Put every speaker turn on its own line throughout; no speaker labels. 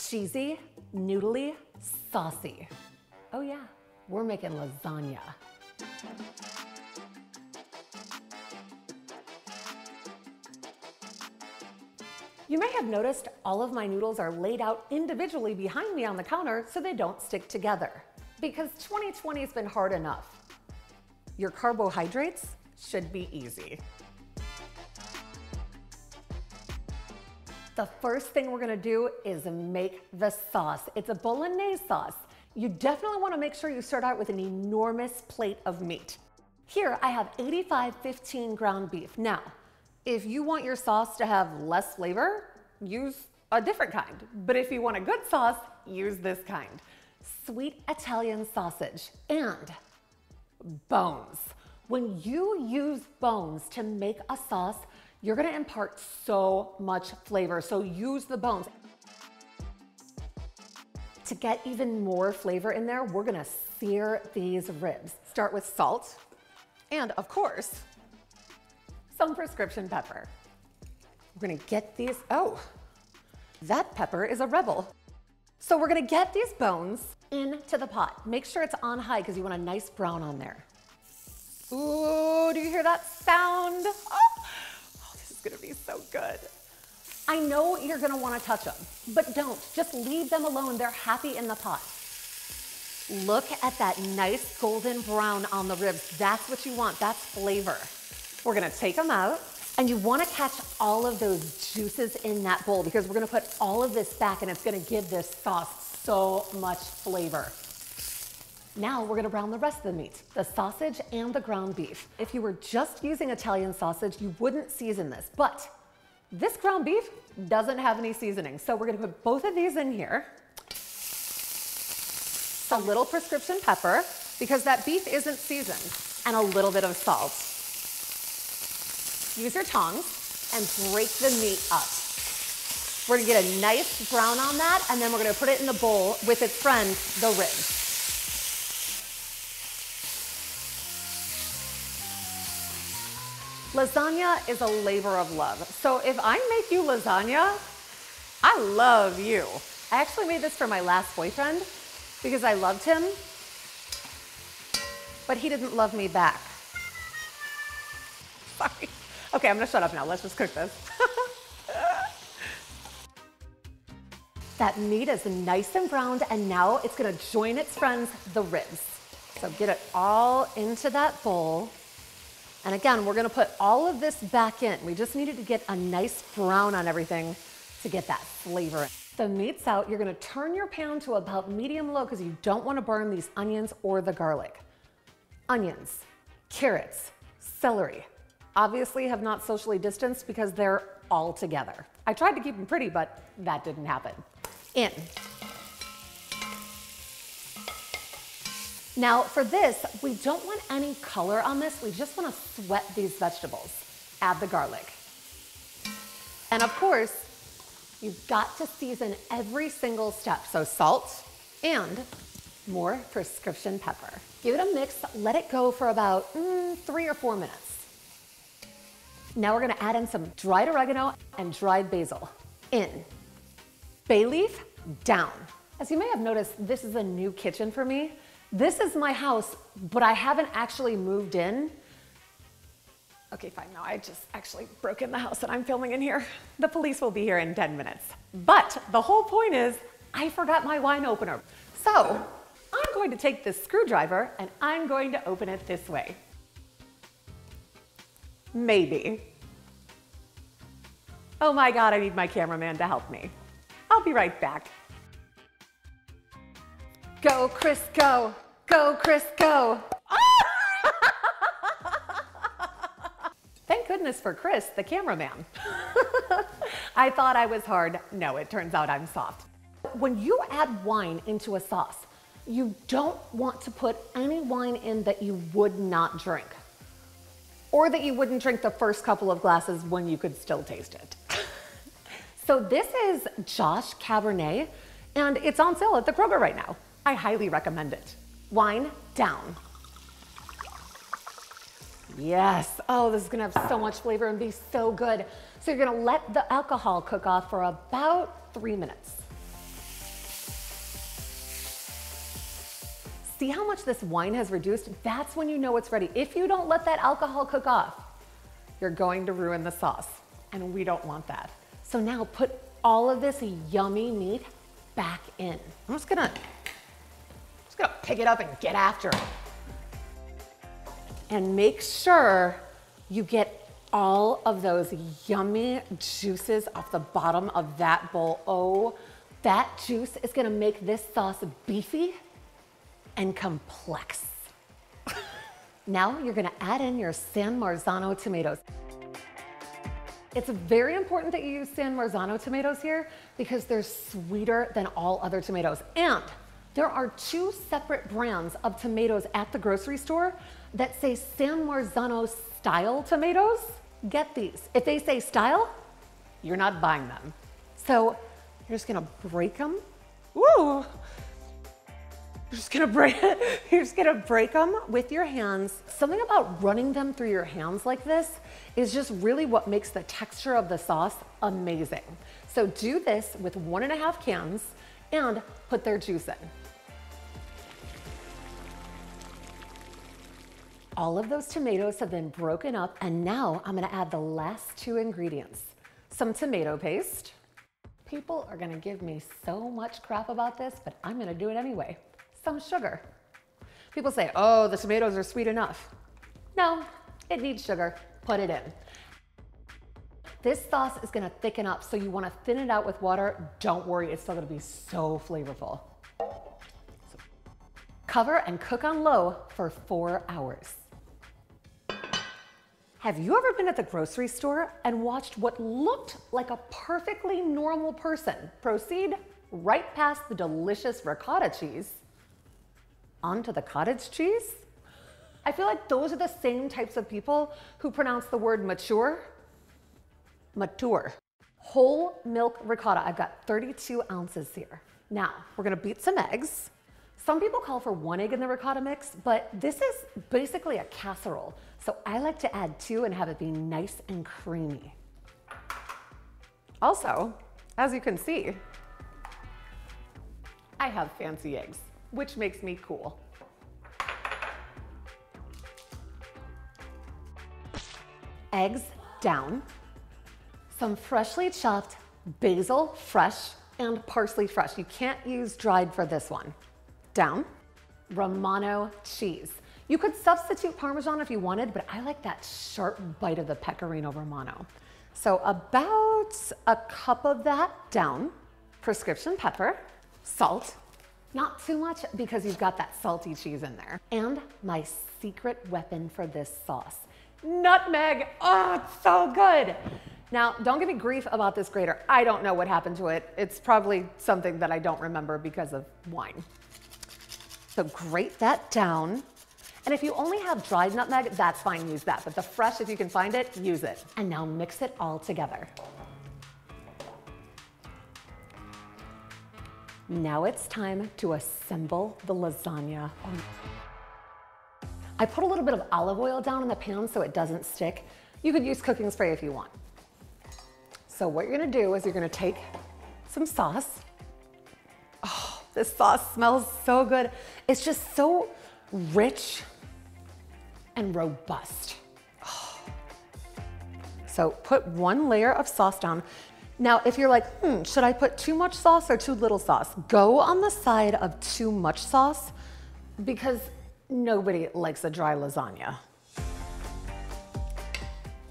cheesy, noodly, saucy. Oh yeah, we're making lasagna. You may have noticed all of my noodles are laid out individually behind me on the counter so they don't stick together. Because 2020 has been hard enough. Your carbohydrates should be easy. The first thing we're gonna do is make the sauce. It's a bolognese sauce. You definitely wanna make sure you start out with an enormous plate of meat. Here I have 85/15 ground beef. Now, if you want your sauce to have less flavor, use a different kind. But if you want a good sauce, use this kind. Sweet Italian sausage and bones. When you use bones to make a sauce, you're gonna impart so much flavor, so use the bones. To get even more flavor in there, we're gonna sear these ribs. Start with salt and, of course, some prescription pepper. We're gonna get these, oh, that pepper is a rebel. So we're gonna get these bones into the pot. Make sure it's on high because you want a nice brown on there. Ooh, do you hear that sound? Oh, this is gonna be so good. I know you're gonna wanna touch them, but don't. Just leave them alone. They're happy in the pot. Look at that nice golden brown on the ribs. That's what you want. That's flavor. We're gonna take them out, and you wanna catch all of those juices in that bowl because we're gonna put all of this back and it's gonna give this sauce so much flavor. Now we're gonna brown the rest of the meat, the sausage and the ground beef. If you were just using Italian sausage, you wouldn't season this, but this ground beef doesn't have any seasoning. So we're gonna put both of these in here. A little prescription pepper because that beef isn't seasoned, and a little bit of salt. Use your tongs and break the meat up. We're gonna get a nice brown on that, and then we're gonna put it in the bowl with its friend, the ribs. Lasagna is a labor of love. So if I make you lasagna, I love you. I actually made this for my last boyfriend because I loved him, but he didn't love me back. Sorry. Okay, I'm gonna shut up now. Let's just cook this. That meat is nice and browned, and now it's gonna join its friends, the ribs. So get it all into that bowl. And again, we're gonna put all of this back in. We just needed to get a nice brown on everything to get that flavor. The meat's out. You're gonna turn your pan to about medium-low because you don't wanna burn these onions or the garlic. Onions, carrots, celery. Obviously have not socially distanced because they're all together. I tried to keep them pretty, but that didn't happen. In. Now for this, we don't want any color on this. We just want to sweat these vegetables. Add the garlic. And of course, you've got to season every single step. So salt and more prescription pepper. Give it a mix, let it go for about 3 or 4 minutes. Now we're gonna add in some dried oregano and dried basil. In. Bay leaf, down. As you may have noticed, this is a new kitchen for me. This is my house, but I haven't actually moved in. Okay, fine, no, I just actually broke in the house and I'm filming in here. The police will be here in 10 minutes. But the whole point is, I forgot my wine opener. So, I'm going to take this screwdriver and I'm going to open it this way. Maybe. Oh my God, I need my cameraman to help me. I'll be right back. Go, Chris, go. Go, Chris, go. Thank goodness for Chris, the cameraman. I thought I was hard. No, it turns out I'm soft. When you add wine into a sauce, you don't want to put any wine in that you would not drink, or that you wouldn't drink the first couple of glasses when you could still taste it. So this is Josh Cabernet, and it's on sale at the Kroger right now. I highly recommend it. Wine down. Yes, oh, this is gonna have so much flavor and be so good. So you're gonna let the alcohol cook off for about 3 minutes. See how much this wine has reduced? That's when you know it's ready. If you don't let that alcohol cook off, you're going to ruin the sauce, and we don't want that. So now put all of this yummy meat back in. I'm just gonna pick it up and get after it. And make sure you get all of those yummy juices off the bottom of that bowl. Oh, that juice is gonna make this sauce beefy and complex. Now you're gonna add in your San Marzano tomatoes. It's very important that you use San Marzano tomatoes here because they're sweeter than all other tomatoes. And there are 2 separate brands of tomatoes at the grocery store that say San Marzano style tomatoes. Get these. If they say style, you're not buying them. So you're just gonna break them. Woo! You're just gonna break them with your hands. Something about running them through your hands like this is just really what makes the texture of the sauce amazing. So do this with 1.5 cans and put their juice in. All of those tomatoes have been broken up, and now I'm gonna add the last 2 ingredients. Some tomato paste. People are gonna give me so much crap about this, but I'm gonna do it anyway. Some sugar. People say, oh, the tomatoes are sweet enough. No, it needs sugar. Put it in. This sauce is gonna thicken up, so you wanna thin it out with water. Don't worry, it's still gonna be so flavorful. Cover and cook on low for 4 hours. Have you ever been at the grocery store and watched what looked like a perfectly normal person proceed right past the delicious ricotta cheese onto the cottage cheese? I feel like those are the same types of people who pronounce the word mature. Whole milk ricotta. I've got 32 ounces here. Now, we're gonna beat some eggs. Some people call for 1 egg in the ricotta mix, but this is basically a casserole. So I like to add 2 and have it be nice and creamy. Also, as you can see, I have fancy eggs, which makes me cool. Eggs down, some freshly chopped basil, fresh, and parsley, fresh. You can't use dried for this one. Down, Romano cheese. You could substitute Parmesan if you wanted, but I like that sharp bite of the Pecorino Romano. So about a cup of that down, prescription pepper, salt, not too much because you've got that salty cheese in there. And my secret weapon for this sauce, nutmeg. Oh, it's so good. Now, don't give me grief about this grater. I don't know what happened to it. It's probably something that I don't remember because of wine. So grate that down. And if you only have dried nutmeg, that's fine, use that. But the fresh, if you can find it, use it. And now mix it all together. Now it's time to assemble the lasagna. I put a little bit of olive oil down in the pan so it doesn't stick. You could use cooking spray if you want. So what you're gonna do is you're gonna take some sauce. Oh, this sauce smells so good. It's just so rich and robust. Oh. So put 1 layer of sauce down. Now, if you're like, should I put too much sauce or too little sauce? Go on the side of too much sauce because nobody likes a dry lasagna.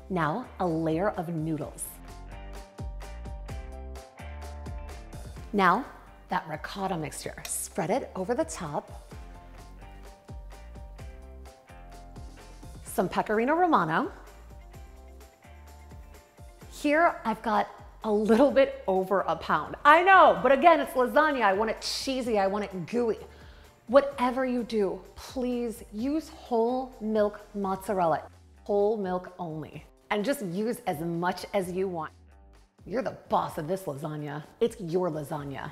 Now, a layer of noodles. Now, that ricotta mixture, spread it over the top. Some Pecorino Romano. Here, I've got a little bit over a pound. I know, but again, it's lasagna. I want it cheesy, I want it gooey. Whatever you do, please use whole milk mozzarella, whole milk only, and just use as much as you want. You're the boss of this lasagna. It's your lasagna.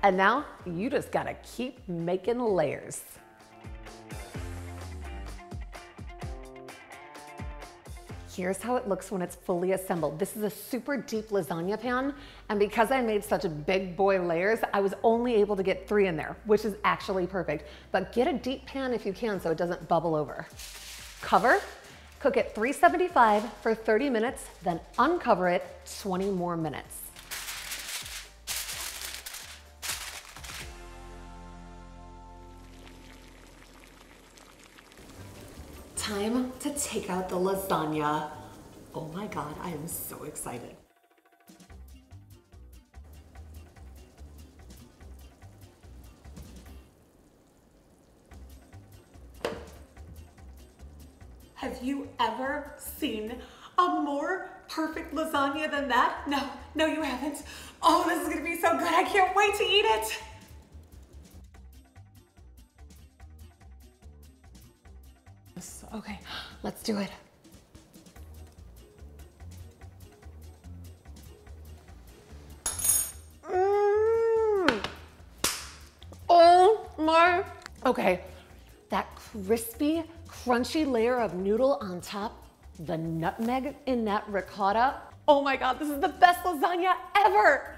And now you just gotta keep making layers. Here's how it looks when it's fully assembled. This is a super deep lasagna pan, and because I made such big boy layers, I was only able to get 3 in there, which is actually perfect. But get a deep pan if you can so it doesn't bubble over. Cover, cook at 375 for 30 minutes, then uncover it 20 more minutes. Time to take out the lasagna. Oh my God, I am so excited. Have you ever seen a more perfect lasagna than that? No, you haven't. Oh, this is gonna be so good. I can't wait to eat it. Okay, let's do it. Oh my. Okay, that crispy, crunchy layer of noodle on top, the nutmeg in that ricotta. Oh my God, this is the best lasagna ever.